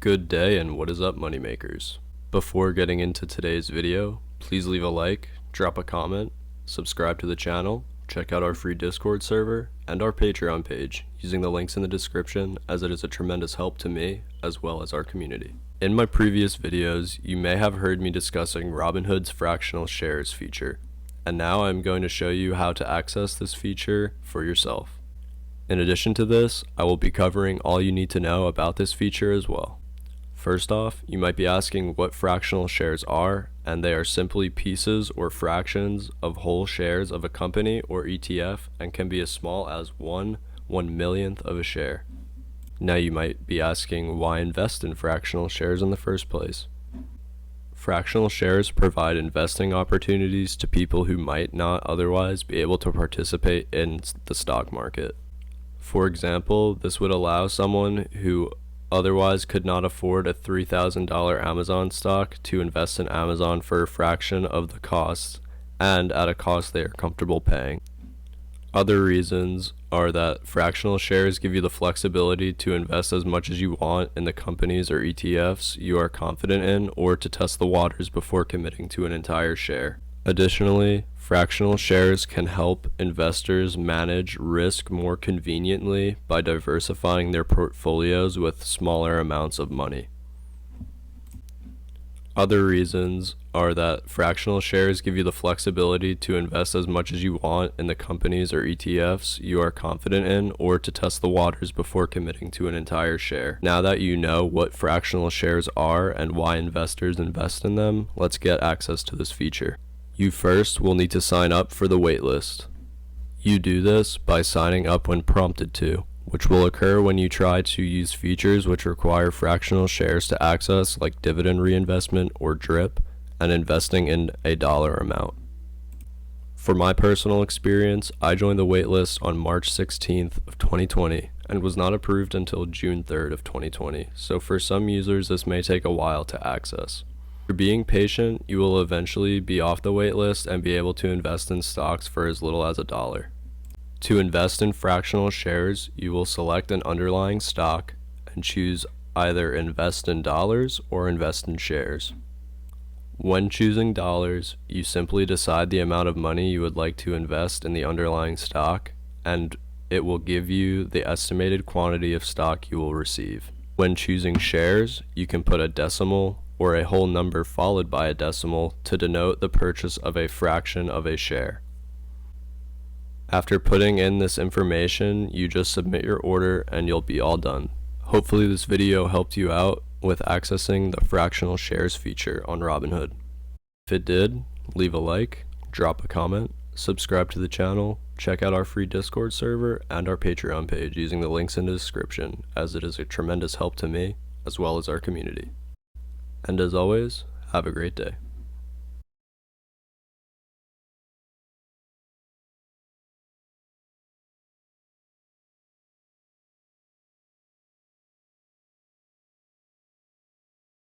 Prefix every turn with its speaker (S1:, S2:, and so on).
S1: Good day and what is up, moneymakers? Before getting into today's video, please leave a like, drop a comment, subscribe to the channel, check out our free Discord server, and our Patreon page using the links in the description, as it is a tremendous help to me as well as our community. In my previous videos, you may have heard me discussing Robinhood's fractional shares feature, and now I'm going to show you how to access this feature for yourself. In addition to this, I will be covering all you need to know about this feature as well. First off, you might be asking what fractional shares are, and they are simply pieces or fractions of whole shares of a company or ETF and can be as small as 1/1,000,000th of a share. Now you might be asking, why invest in fractional shares in the first place? Fractional shares provide investing opportunities to people who might not otherwise be able to participate in the stock market. For example, this would allow someone who otherwise could not afford a $3,000 Amazon stock to invest in Amazon for a fraction of the cost, and at a cost they are comfortable paying. Other reasons are that fractional shares give you the flexibility to invest as much as you want in the companies or ETFs you are confident in, or to test the waters before committing to an entire share. Additionally, fractional shares can help investors manage risk more conveniently by diversifying their portfolios with smaller amounts of money. Other reasons are that fractional shares give you the flexibility to invest as much as you want in the companies or ETFs you are confident in, or to test the waters before committing to an entire share. Now that you know what fractional shares are and why investors invest in them, let's get access to this feature. You first will need to sign up for the waitlist. You do this by signing up when prompted to, which will occur when you try to use features which require fractional shares to access, like dividend reinvestment or DRIP, and investing in a dollar amount. For my personal experience, I joined the waitlist on March 16th of 2020 and was not approved until June 3rd of 2020, so for some users this may take a while to access. For being patient, you will eventually be off the waitlist and be able to invest in stocks for as little as $1. To invest in fractional shares, you will select an underlying stock and choose either invest in dollars or invest in shares. When choosing dollars, you simply decide the amount of money you would like to invest in the underlying stock, and it will give you the estimated quantity of stock you will receive. When choosing shares, you can put a decimal or a whole number followed by a decimal to denote the purchase of a fraction of a share. After putting in this information, you just submit your order and you'll be all done. Hopefully this video helped you out with accessing the fractional shares feature on Robinhood. If it did, leave a like, drop a comment, subscribe to the channel, check out our free Discord server and our Patreon page using the links in the description, as it is a tremendous help to me as well as our community. And as always, have a great day.